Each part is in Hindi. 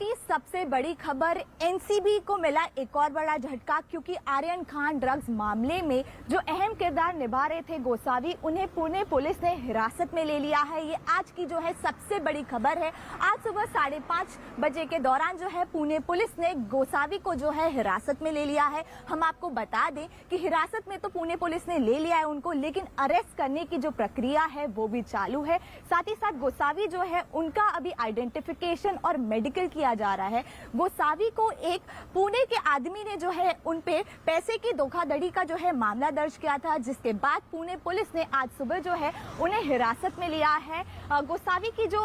की सबसे बड़ी खबर, एनसीबी को मिला एक और बड़ा झटका, क्योंकि आर्यन खान ड्रग्स मामले में जो अहम किरदार निभा रहे थे गोसावी, उन्हें पुणे पुलिस ने हिरासत में ले लिया है। ये आज की जो है सबसे बड़ी खबर है। आज सुबह 5:30 बजे के दौरान जो है पुणे पुलिस ने गोसावी को जो है हिरासत में ले लिया है। हम आपको बता दें कि हिरासत में तो पुणे पुलिस ने ले लिया है उनको, लेकिन अरेस्ट करने की जो प्रक्रिया है वो भी चालू है। साथ ही साथ गोसावी जो है उनका अभी आइडेंटिफिकेशन और मेडिकल किया जा रहा है। गोसावी को एक पुणे के आदमी ने जो है उन पे पैसे की धोखाधड़ी का जो है मामला दर्ज किया था, जिसके बाद पुणे पुलिस ने आज सुबह जो है उन्हें हिरासत में लिया है। गोसावी की जो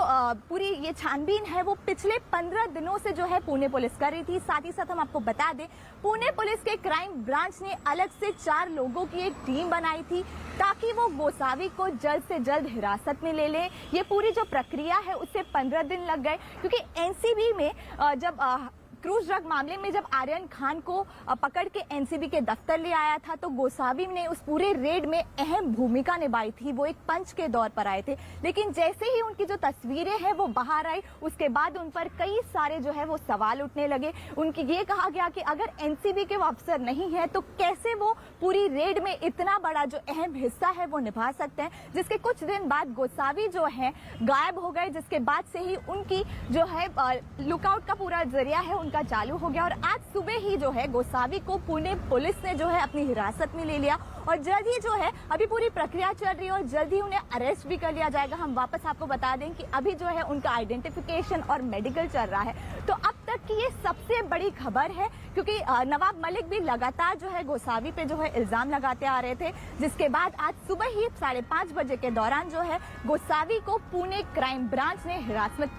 पूरी ये छानबीन है वो पिछले 15 दिनों से जो है पुणे पुलिस कर रही थी। साथ ही साथ हम आपको बता दें, पुणे पुलिस के क्राइम ब्रांच ने अलग से 4 लोगों की एक टीम बनाई थी ताकि वो गोसावी को जल्द से जल्द हिरासत में ले लें। ये पूरी जो प्रक्रिया है उससे 15 दिन लग गए, क्योंकि एनसीबी में जब क्रूज ड्रग मामले में जब आर्यन खान को पकड़ के एनसीबी के दफ्तर ले आया था तो गोसावी ने उस पूरे रेड में अहम भूमिका निभाई थी। वो एक पंच के दौर पर आए थे, लेकिन जैसे ही उनकी जो तस्वीरें हैं वो बाहर आई, उसके बाद उन पर कई सारे जो है वो सवाल उठने लगे। उनकी ये कहा गया कि अगर एनसीबी के वो अफसर नहीं है तो कैसे वो पूरी रेड में इतना बड़ा जो अहम हिस्सा है वो निभा सकते हैं। जिसके कुछ दिन बाद गोसावी जो है गायब हो गए, जिसके बाद से ही उनकी जो है लुकआउट का पूरा जरिया है उनका चालू हो गया। और आज सुबह ही जो है गोसावी को पुणे पुलिस ने जो है अपनी हिरासत में ले लिया और जल्द ही जो है अभी पूरी प्रक्रिया चल रही है और जल्द ही उन्हें अरेस्ट भी कर लिया जाएगा। हम वापस आपको बता दें कि अभी जो है उनका आइडेंटिफिकेशन और मेडिकल चल रहा है। तो अब तक की ये सबसे बड़ी खबर है, क्योंकि नवाब मलिक भी लगातार जो है गोसावी पे जो है इल्जाम लगाते आ रहे थे, जिसके बाद आज सुबह ही 5:30 बजे के दौरान जो है गोसावी को पुणे क्राइम ब्रांच ने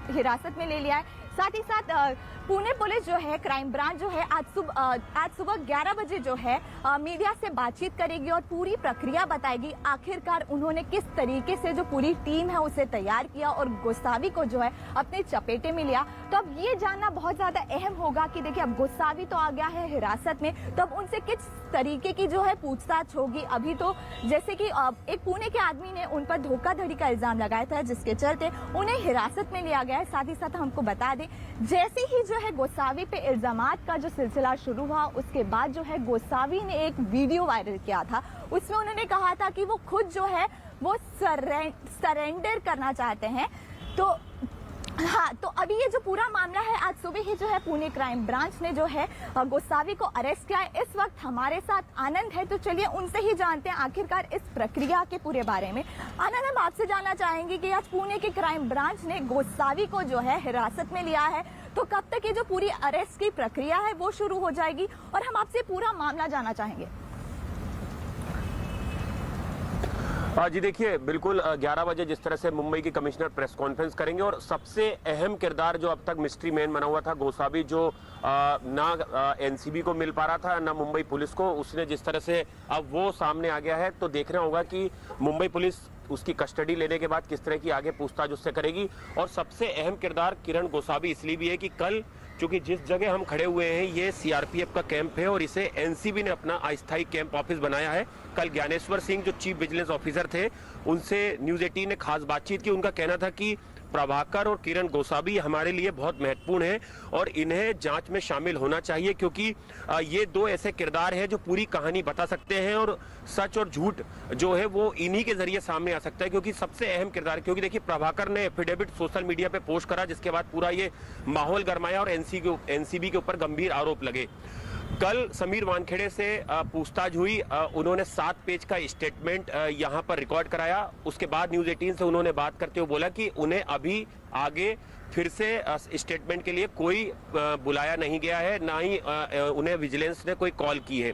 हिरासत में ले लिया है। साथ ही साथ पुणे पुलिस जो है क्राइम ब्रांच जो है आज सुबह 11 बजे जो है मीडिया से बातचीत करेगी और पूरी प्रक्रिया बताएगी। आखिरकार उन्होंने किस तरीके से जो पूरी टीम है उसे तैयार किया और गोसावी को जो है अपने चपेटे में लिया। तो अब ये जानना बहुत ज्यादा अहम होगा कि देखिए अब गोसावी तो आ गया है हिरासत में, तो अब उनसे किस तरीके की जो है पूछताछ होगी। अभी तो जैसे कि एक पुणे के आदमी ने उन पर धोखाधड़ी का इल्जाम लगाया था, जिसके चलते उन्हें हिरासत में लिया गया है। साथ ही साथ हमको बता दें, जैसे ही जो है गोसावी पे इल्जामात का जो सिलसिला शुरू हुआ, उसके बाद जो है गोसावी ने एक वीडियो वायरल किया था। उसमें उन्होंने कहा था कि वो खुद जो है वो सरेंडर करना चाहते हैं। तो हाँ, तो अभी ये जो पूरा मामला है, आज सुबह ही जो है पुणे क्राइम ब्रांच ने जो है गोसावी को अरेस्ट किया है। इस वक्त हमारे साथ आनंद है, तो चलिए उनसे ही जानते हैं आखिरकार इस प्रक्रिया के पूरे बारे में। आनंद, हम आपसे जानना चाहेंगे कि आज पुणे के क्राइम ब्रांच ने गोसावी को जो है हिरासत में लिया है, तो कब तक ये जो पूरी अरेस्ट की प्रक्रिया है वो शुरू हो जाएगी, और हम आपसे पूरा मामला जानना चाहेंगे। जी देखिए, बिल्कुल 11 बजे जिस तरह से मुंबई की कमिश्नर प्रेस कॉन्फ्रेंस करेंगे और सबसे अहम किरदार जो अब तक मिस्ट्री मैन बना हुआ था गोसावी, जो ना एनसीबी को मिल पा रहा था ना मुंबई पुलिस को, उसने जिस तरह से अब वो सामने आ गया है, तो देखना होगा कि मुंबई पुलिस उसकी कस्टडी लेने के बाद किस तरह की आगे पूछताछ उससे करेगी। और सबसे अहम किरदार किरण गोसावी इसलिए भी है कि कल चूंकि जिस जगह हम खड़े हुए हैं ये सीआरपीएफ का कैंप है और इसे एनसीबी ने अपना अस्थायी कैंप ऑफिस बनाया है। कल ज्ञानेश्वर सिंह जो चीफ विजिलेंस ऑफिसर थे, उनसे न्यूज 18 ने खास बातचीत की। उनका कहना था कि प्रभाकर और किरण गोसावी हमारे लिए बहुत महत्वपूर्ण है और इन्हें जांच में शामिल होना चाहिए, क्योंकि ये दो ऐसे किरदार हैं जो पूरी कहानी बता सकते हैं और सच और झूठ जो है वो इन्हीं के जरिए सामने आ सकता है। क्योंकि सबसे अहम किरदार, क्योंकि देखिए प्रभाकर ने एफिडेविट सोशल मीडिया पे पोस्ट करा, जिसके बाद पूरा ये माहौल गरमाया और एनसीबी के ऊपर गंभीर आरोप लगे। कल समीर वानखेड़े से पूछताछ हुई, उन्होंने 7 पेज का स्टेटमेंट यहाँ पर रिकॉर्ड कराया। उसके बाद न्यूज 18 से उन्होंने बात करते हुए बोला कि उन्हें अभी आगे फिर से स्टेटमेंट के लिए कोई बुलाया नहीं गया है, ना ही उन्हें विजिलेंस ने कोई कॉल की है।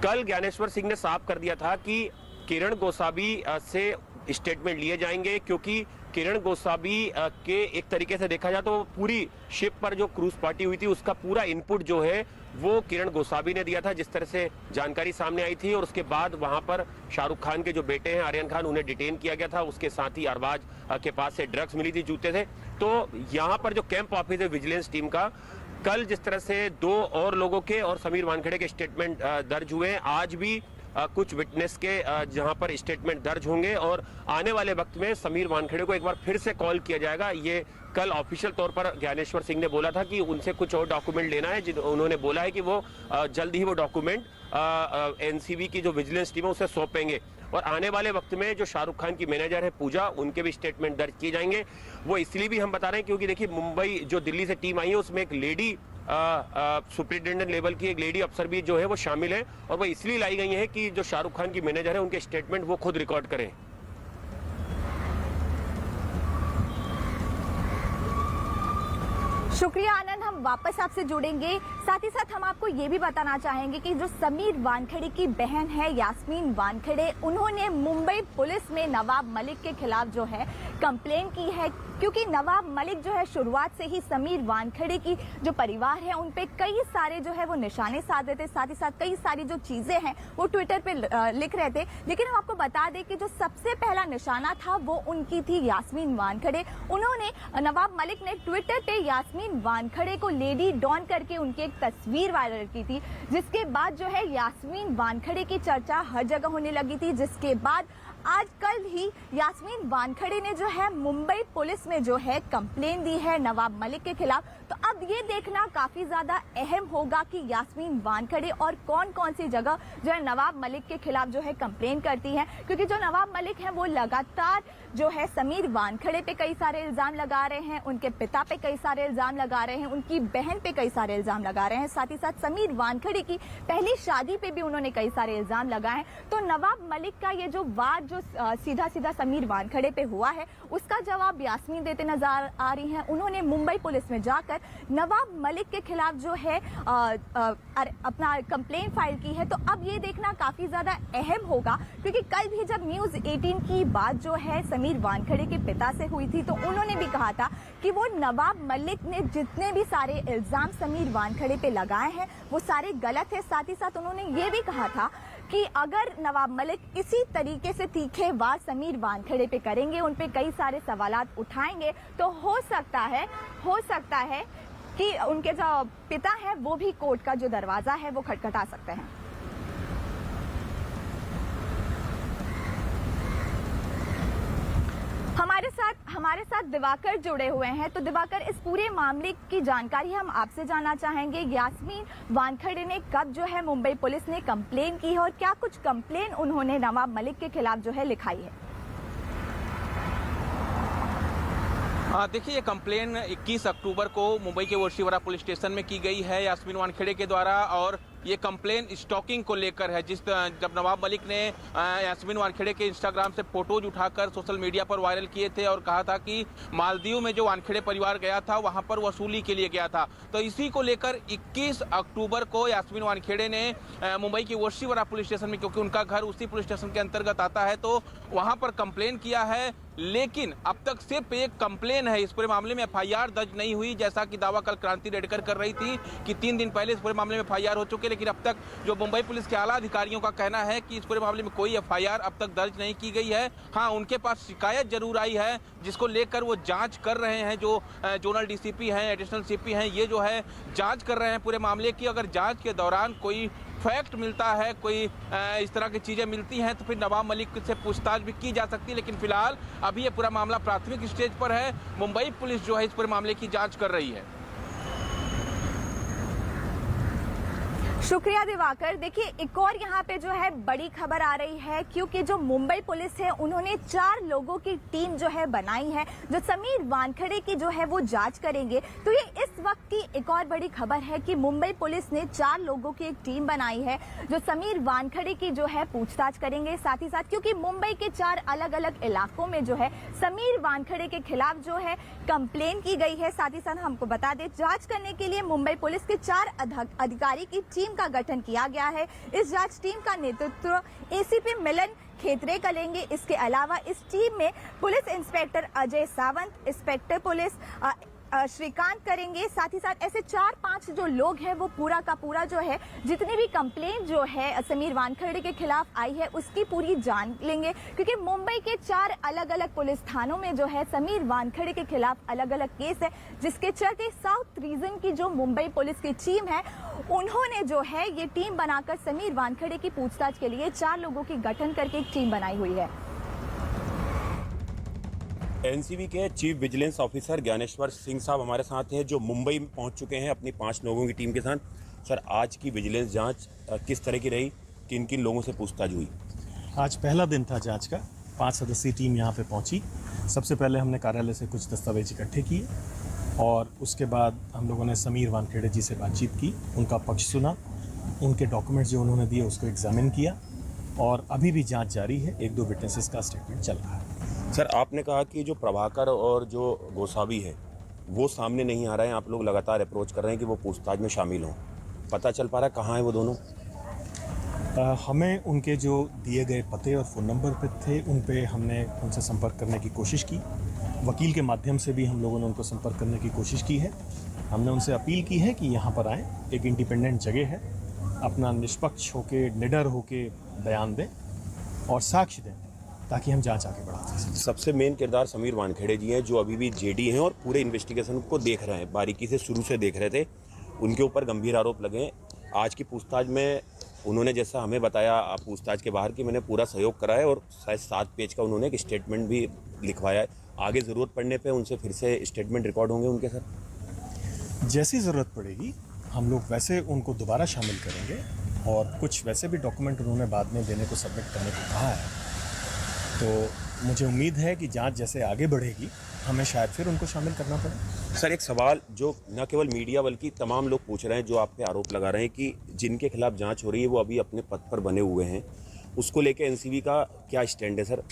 कल ज्ञानेश्वर सिंह ने साफ कर दिया था कि किरण गोसावी से स्टेटमेंट लिए जाएंगे, क्योंकि किरण गोसावी के एक तरीके से देखा जाए तो पूरी शिप पर जो क्रूज पार्टी हुई थी उसका पूरा इनपुट जो है वो किरण गोसावी ने दिया था, जिस तरह से जानकारी सामने आई थी। और उसके बाद वहां पर शाहरुख खान के जो बेटे हैं आर्यन खान, उन्हें डिटेन किया गया था। उसके साथ ही अरबाज के पास से ड्रग्स मिली थी, जूते थे। तो यहाँ पर जो कैंप ऑफिस है विजिलेंस टीम का, कल जिस तरह से 2 और लोगों के और समीर वानखेड़े के स्टेटमेंट दर्ज हुए, आज भी कुछ विटनेस के जहां पर स्टेटमेंट दर्ज होंगे और आने वाले वक्त में समीर वानखेड़े को एक बार फिर से कॉल किया जाएगा। ये कल ऑफिशियल तौर पर ज्ञानेश्वर सिंह ने बोला था कि उनसे कुछ और डॉक्यूमेंट लेना है, उन्होंने बोला है कि वो जल्द ही वो डॉक्यूमेंट एनसीबी की जो विजिलेंस टीम है उसे सौंपेंगे। और आने वाले वक्त में जो शाहरुख खान की मैनेजर है पूजा, उनके भी स्टेटमेंट दर्ज किए जाएंगे। वो इसलिए भी हम बता रहे हैं क्योंकि देखिए मुंबई जो दिल्ली से टीम आई है उसमें एक लेडी सुपरिटेंडेंट लेवल की एक लेडी अफसर भी जो है वो शामिल है, और वो इसलिए लाई गई है कि जो शाहरुख खान की मैनेजर है उनके स्टेटमेंट वो खुद रिकॉर्ड करें। शुक्रिया आनंद, हम वापस आपसे जुड़ेंगे। साथ ही साथ हम आपको ये भी बताना चाहेंगे कि जो समीर वानखेड़े की बहन है यास्मीन वानखेड़े, उन्होंने मुंबई पुलिस में नवाब मलिक के खिलाफ जो है कंप्लेन की है, क्योंकि नवाब मलिक जो है शुरुआत से ही समीर वानखेड़े की जो परिवार है उन पे कई सारे जो है वो निशाने साध रहे थे, साथ ही साथ कई सारी जो चीजें हैं वो ट्विटर पे लिख रहे थे। लेकिन हम आपको बता दें कि जो सबसे पहला निशाना था वो उनकी थी यास्मीन वानखेड़े। उन्होंने, नवाब मलिक ने ट्विटर पे यास्मीन वानखेड़े को लेडी डॉन करके उनकी एक तस्वीर वायरल की थी, जिसके बाद जो है यास्मीन वानखेड़े की चर्चा हर जगह होने लगी थी। जिसके बाद आज कल ही यास्मीन वानखेड़े ने जो है मुंबई पुलिस में जो है कंप्लेन दी है नवाब मलिक के खिलाफ। तो अब ये देखना काफी ज्यादा अहम होगा कि यास्मीन वानखेड़े और कौन कौन सी जगह जो है नवाब मलिक के खिलाफ जो है कंप्लेन करती है, क्योंकि जो नवाब मलिक हैं वो लगातार जो है समीर वानखेड़े पे कई सारे इल्जाम लगा रहे हैं, उनके पिता पे कई सारे इल्जाम लगा रहे हैं, उनकी बहन पे कई सारे इल्जाम लगा रहे हैं, साथ ही साथ समीर वानखेड़े की पहली शादी पे भी उन्होंने कई सारे इल्जाम लगाए हैं। तो नवाब मलिक का ये जो वार जो सीधा सीधा समीर वानखेड़े पे हुआ है उसका जवाब यास्मीन देते नजर आ रही हैं। उन्होंने मुंबई पुलिस में जाकर नवाब मलिक के खिलाफ जो है अपना कंप्लेन फाइल की है। तो अब ये देखना काफी ज्यादा अहम होगा, क्योंकि कल भी जब न्यूज 18 की बात जो है समीर वानखेड़े के पिता से हुई थी तो उन्होंने भी कहा था कि वो नवाब मलिक ने जितने भी सारे इल्जाम समीर वानखेड़े पे लगाए हैं वो सारे गलत है। साथ ही साथ उन्होंने ये भी कहा था कि अगर नवाब मलिक इसी तरीके से तीखे वार समीर वानखेड़े पे करेंगे, उन पे कई सारे सवालात उठाएंगे, तो हो सकता है कि उनके जो पिता हैं वो भी कोर्ट का जो दरवाजा है वो खटखटा सकते हैं। हमारे साथ दिवाकर जुड़े हुए हैं। तो दिवाकर, इस पूरे मामले की जानकारी हम आपसे जानना चाहेंगे। यास्मीन वानखेड़े ने कब जो है मुंबई पुलिस ने कंप्लेन की है और क्या कुछ कंप्लेन उन्होंने नवाब मलिक के खिलाफ जो है लिखाई है? देखिए, ये कंप्लेन 21 अक्टूबर को मुंबई के वर्षीवाड़ा पुलिस स्टेशन में की गई है यास्मीन वानखेड़े के द्वारा, और ये कंप्लेन स्टॉकिंग को लेकर है। जब नवाब मलिक ने यास्मीन वानखेड़े के इंस्टाग्राम से फोटोज उठाकर सोशल मीडिया पर वायरल किए थे और कहा था कि मालदीव में जो वानखेड़े परिवार गया था वहां पर वसूली के लिए गया था, तो इसी को लेकर 21 अक्टूबर को यास्मीन वानखेड़े ने मुंबई के वर्षीवाड़ा पुलिस स्टेशन में, क्योंकि उनका घर उसी पुलिस स्टेशन के अंतर्गत आता है, तो वहां पर कंप्लेन किया है। लेकिन अब तक सिर्फ एक कंप्लेन है, इस पूरे मामले में एफआईआर दर्ज नहीं हुई, जैसा कि दावा कल क्रांति रेडकर कर रही थी कि 3 दिन पहले इस पूरे मामले में एफआईआर हो चुके, लेकिन अब तक जो मुंबई पुलिस के आला अधिकारियों का कहना है कि इस पूरे मामले में कोई एफआईआर अब तक दर्ज नहीं की गई है। हाँ, उनके पास शिकायत जरूर आई है जिसको लेकर वो जांच कर रहे हैं। जो जोनल डीसीपी हैं, एडिशनल सीपी हैं, ये जो है जांच कर रहे हैं पूरे मामले की। अगर जांच के दौरान कोई फैक्ट मिलता है, कोई इस तरह की चीज़ें मिलती हैं, तो फिर नवाब मलिक से पूछताछ भी की जा सकती है। लेकिन फिलहाल अभी ये पूरा मामला प्राथमिक स्टेज पर है। मुंबई पुलिस जो है इस पूरे मामले की जांच कर रही है। शुक्रिया दिवाकर। देखिए, एक और यहाँ पे जो है बड़ी खबर आ रही है, क्योंकि जो मुंबई पुलिस है उन्होंने 4 लोगों की टीम जो है बनाई है जो समीर वानखेड़े की जो है वो जांच करेंगे। तो ये इस वक्त की एक और बड़ी खबर है कि मुंबई पुलिस ने 4 लोगों की एक टीम बनाई है जो समीर वानखेड़े की जो है पूछताछ करेंगे। साथ ही साथ क्योंकि मुंबई के 4 अलग अलग इलाकों में जो है समीर वानखेड़े के खिलाफ जो है कंप्लेन की गई है। साथ ही साथ हमको बता दें, जांच करने के लिए मुंबई पुलिस के 4 अधिकारी की टीम का गठन किया गया है। इस जांच टीम का नेतृत्व एसीपी मिलन खेतरे करेंगे। इसके अलावा इस टीम में police inspector Ajay Sawant, inspector police Shrikant करेंगे। साथ ही साथ ऐसे 4-5 जो लोग हैं वो पूरा का पूरा जो है जितनी भी कंप्लेंट जो है समीर वानखेड़े के खिलाफ आई है उसकी पूरी जान लेंगे, क्योंकि मुंबई के 4 अलग अलग पुलिस थानों में जो है समीर वानखेड़े के खिलाफ अलग अलग केस है, जिसके चलते साउथ रीजन की जो मुंबई पुलिस की टीम है उन्होंने जो है ये टीम बनाकर समीर वानखेड़े की पूछताछ के लिए 4 लोगों की गठन करके एक टीम बनाई हुई है। एनसीबी के chief vigilance officer Dnyaneshwar Singh साहब हमारे साथ हैं, जो मुंबई में पहुंच चुके हैं अपनी 5 लोगों की टीम के साथ। सर, आज की विजिलेंस जांच किस तरह की रही, किन किन लोगों से पूछताछ हुई? आज पहला दिन था जांच का। 5 सदस्यीय टीम यहाँ पे पहुंची। सबसे पहले हमने कार्यालय से कुछ दस्तावेज इकट्ठे किए और उसके बाद हम लोगों ने समीर वानखेड़े जी से बातचीत की, उनका पक्ष सुना, उनके डॉक्यूमेंट्स जो उन्होंने दिए उसको एग्जामिन किया और अभी भी जांच जारी है। 1-2 विटनेसेस का स्टेटमेंट चल रहा है। सर, आपने कहा कि जो प्रभाकर और जो गोसावी है वो सामने नहीं आ रहे हैं, आप लोग लगातार अप्रोच कर रहे हैं कि वो पूछताछ में शामिल हों। पता चल पा रहा है कहाँ है वो दोनों? हमें उनके जो दिए गए पते और फ़ोन नंबर पे थे उन पे हमने उनसे संपर्क करने की कोशिश की। वकील के माध्यम से भी हम लोगों ने उनको संपर्क करने की कोशिश की है। हमने उनसे अपील की है कि यहाँ पर आएँ, एक इंडिपेंडेंट जगह है, अपना निष्पक्ष होके निडर होके बयान दें और साक्ष्य दें ताकि हम जांच आगे बढ़ा सकें। सबसे मेन किरदार समीर वानखेड़े जी हैं, जो अभी भी जेडी हैं और पूरे इन्वेस्टिगेशन को देख रहे हैं, बारीकी से शुरू से देख रहे थे। उनके ऊपर गंभीर आरोप लगे हैं। आज की पूछताछ में उन्होंने जैसा हमें बताया पूछताछ के बाहर कि मैंने पूरा सहयोग करा है और शायद 7 पेज का उन्होंने एक स्टेटमेंट भी लिखवाया है। आगे ज़रूरत पड़ने पे उनसे फिर से स्टेटमेंट रिकॉर्ड होंगे उनके सर? जैसी ज़रूरत पड़ेगी हम लोग वैसे उनको दोबारा शामिल करेंगे और कुछ वैसे भी डॉक्यूमेंट उन्होंने बाद में देने को सबमिट करने को कहा है। तो मुझे उम्मीद है कि जांच जैसे आगे बढ़ेगी हमें शायद फिर उनको शामिल करना पड़े। सर, एक सवाल जो न केवल मीडिया बल्कि तमाम लोग पूछ रहे हैं, जो आप पे आरोप लगा रहे हैं कि जिनके खिलाफ जांच हो रही है वो अभी अपने पद पर बने हुए हैं, उसको लेके एनसीबी का क्या स्टैंड है सर?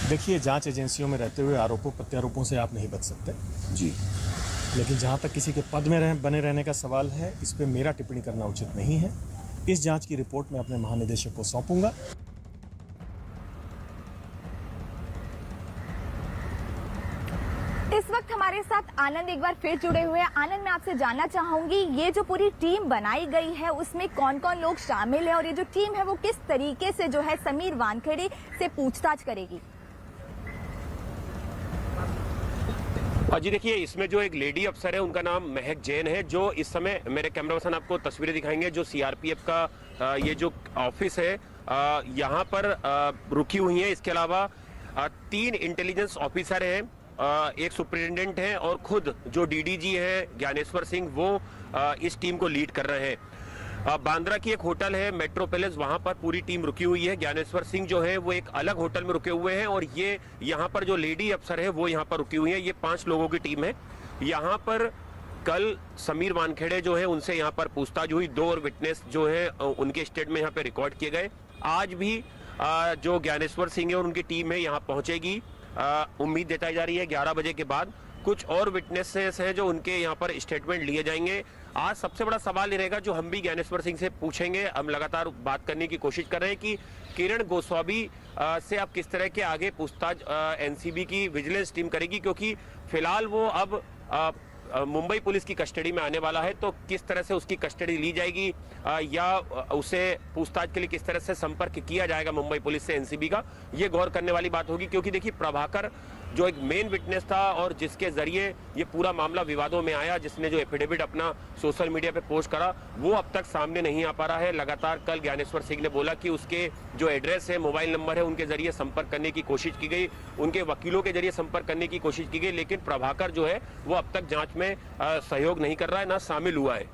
देखिए, जांच एजेंसियों में रहते हुए आरोपों प्रत्यारोपों से आप नहीं बच सकते जी, लेकिन जहां तक किसी के पद में बने रहने का सवाल है, इस पे मेरा टिप्पणी करना उचित नहीं है। इस जांच की रिपोर्ट मैं अपने महानिदेशक को सौंपूंगा। इस वक्त हमारे साथ आनंद एक बार फिर जुड़े हुए हैं। आनंद, मैं आपसे जानना चाहूंगी, ये जो पूरी टीम बनाई गई है उसमें कौन कौन लोग शामिल है और ये जो टीम है वो किस तरीके से जो है समीर वानखेड़े से पूछताछ करेगी? जी देखिए, इसमें जो एक लेडी अफसर है उनका नाम महक जैन है, जो इस समय मेरे कैमरा पर्सन आपको तस्वीरें दिखाएंगे, जो सीआरपीएफ का ये जो ऑफिस है यहाँ पर रुकी हुई है। इसके अलावा 3 इंटेलिजेंस ऑफिसर हैं, एक सुपरिटेंडेंट है और खुद जो डीडीजी है ज्ञानेश्वर सिंह, वो इस टीम को लीड कर रहे हैं। बांद्रा की एक होटल है मेट्रो पैलेस, वहां पर पूरी टीम रुकी हुई है। ज्ञानेश्वर सिंह जो है वो एक अलग होटल में रुके हुए हैं और ये यहाँ पर जो लेडी अफसर है वो यहाँ पर रुकी हुई है। ये 5 लोगों की टीम है। यहाँ पर कल समीर वानखेड़े जो है उनसे यहाँ पर पूछताछ हुई। 2 और विटनेस जो है उनके स्टेटमेंट यहाँ पे रिकॉर्ड किए गए। आज भी जो ज्ञानेश्वर सिंह है और उनकी टीम है यहाँ पहुंचेगी। उम्मीद जताई जा रही है 11 बजे के बाद कुछ और विटनेसेस हैं जो उनके यहाँ पर स्टेटमेंट लिए जाएंगे। आज सबसे बड़ा सवाल ये रहेगा जो हम भी ज्ञानेश्वर सिंह से पूछेंगे। हम लगातार बात करने की कोशिश कर रहे हैं कि किरण गोस्वामी से अब किस तरह के आगे पूछताछ एनसीबी की विजिलेंस टीम करेगी, क्योंकि फिलहाल वो अब मुंबई पुलिस की कस्टडी में आने वाला है। तो किस तरह से उसकी कस्टडी ली जाएगी या उसे पूछताछ के लिए किस तरह से संपर्क किया जाएगा मुंबई पुलिस से एनसीबी का, ये गौर करने वाली बात होगी। क्योंकि देखिए, प्रभाकर जो एक मेन विटनेस था और जिसके जरिए ये पूरा मामला विवादों में आया, जिसने जो एफिडेविट अपना सोशल मीडिया पे पोस्ट करा, वो अब तक सामने नहीं आ पा रहा है। लगातार कल ज्ञानेश्वर सिंह ने बोला कि उसके जो एड्रेस है, मोबाइल नंबर है, उनके जरिए संपर्क करने की कोशिश की गई, उनके वकीलों के जरिए संपर्क करने की कोशिश की गई, लेकिन प्रभाकर जो है वो अब तक जांच में सहयोग नहीं कर रहा है, ना शामिल हुआ है।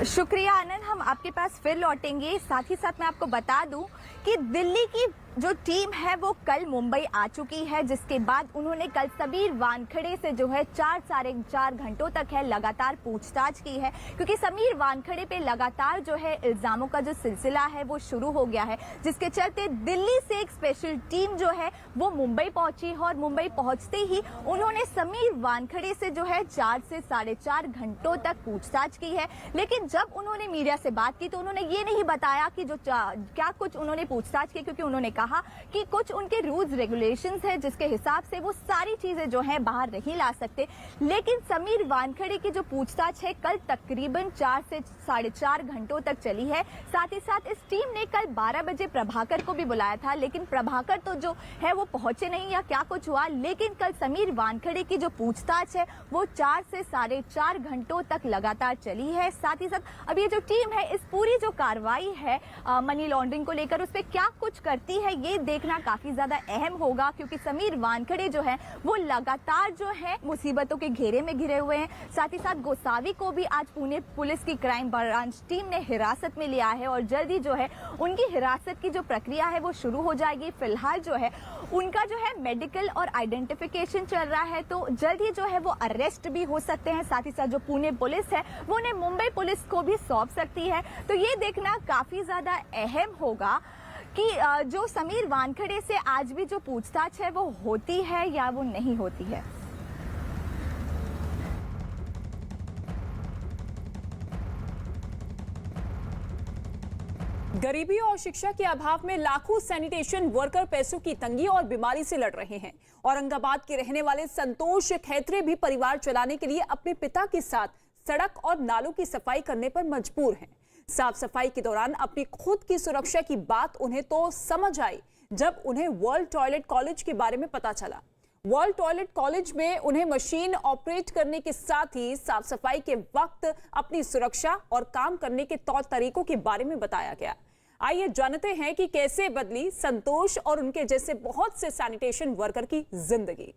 शुक्रिया आनंद, हम आपके पास फिर लौटेंगे। साथ ही साथ मैं आपको बता दूं कि दिल्ली की जो टीम है वो कल मुंबई आ चुकी है, जिसके बाद उन्होंने कल समीर वानखेड़े से जो है 4 घंटों तक है लगातार पूछताछ की है, क्योंकि समीर वानखेड़े पे लगातार जो है इल्जामों का जो सिलसिला है वो शुरू हो गया है, जिसके चलते दिल्ली से एक स्पेशल टीम जो है वो मुंबई पहुंची है और मुंबई पहुंचते ही उन्होंने समीर वानखेड़े से जो है 4 से 4.5 घंटों तक पूछताछ की है। लेकिन जब उन्होंने मीडिया से बात की तो उन्होंने ये नहीं बताया कि जो क्या कुछ उन्होंने पूछताछ की, क्योंकि उन्होंने कहा कि कुछ उनके रूल्स रेगुलेशंस है जिसके हिसाब से वो सारी चीजें जो है बाहर नहीं ला सकते। लेकिन समीर वानखेड़े की जो पूछताछ है कल तकरीबन 4 से 4.5 घंटों तक चली है। साथ ही साथ इस टीम ने कल 12 बजे प्रभाकर को भी बुलाया था, लेकिन प्रभाकर तो जो है वो पहुंचे नहीं या क्या कुछ हुआ। लेकिन कल समीर वानखेड़े की जो पूछताछ है वो 4 से 4.5 घंटों तक लगातार चली है। साथ ही साथ अब ये जो टीम है इस पूरी जो कार्रवाई है मनी लॉन्ड्रिंग को लेकर उस पर क्या कुछ करती है ये देखना काफी ज्यादा अहम होगा, क्योंकि समीर वानखेड़े जो है वो लगातार जो है मुसीबतों के घेरे में घिरे हुए हैं। साथ ही साथ गोसावी को भी आज पुणे पुलिस की क्राइम ब्रांच टीम ने हिरासत में लिया है और जल्द ही जो है उनकी हिरासत की जो प्रक्रिया है वो शुरू हो जाएगी। फिलहाल जो है उनका जो है मेडिकल और आइडेंटिफिकेशन चल रहा है, तो जल्द ही जो है वो अरेस्ट भी हो सकते हैं। साथ ही साथ जो पुणे पुलिस है वो उन्हें मुंबई पुलिस को भी सौंप सकती है। तो ये देखना काफी ज्यादा अहम होगा कि जो समीर वानखेड़े से आज भी जो पूछताछ है वो होती है या वो नहीं होती है। गरीबी और शिक्षा के अभाव में लाखों सैनिटेशन वर्कर पैसों की तंगी और बीमारी से लड़ रहे हैं। औरंगाबाद के रहने वाले संतोष खैत्रे भी परिवार चलाने के लिए अपने पिता के साथ सड़क और नालों की सफाई करने पर मजबूर हैं। साफ सफाई के दौरान अपनी खुद की सुरक्षा की बात उन्हें तो समझ आई जब उन्हें वर्ल्ड टॉयलेट कॉलेज के बारे में पता चला। वर्ल्ड टॉयलेट कॉलेज में उन्हें मशीन ऑपरेट करने के साथ ही साफ सफाई के वक्त अपनी सुरक्षा और काम करने के तौर तरीकों के बारे में बताया गया। आइए जानते हैं कि कैसे बदली संतोष और उनके जैसे बहुत से सैनिटेशन वर्कर की जिंदगी।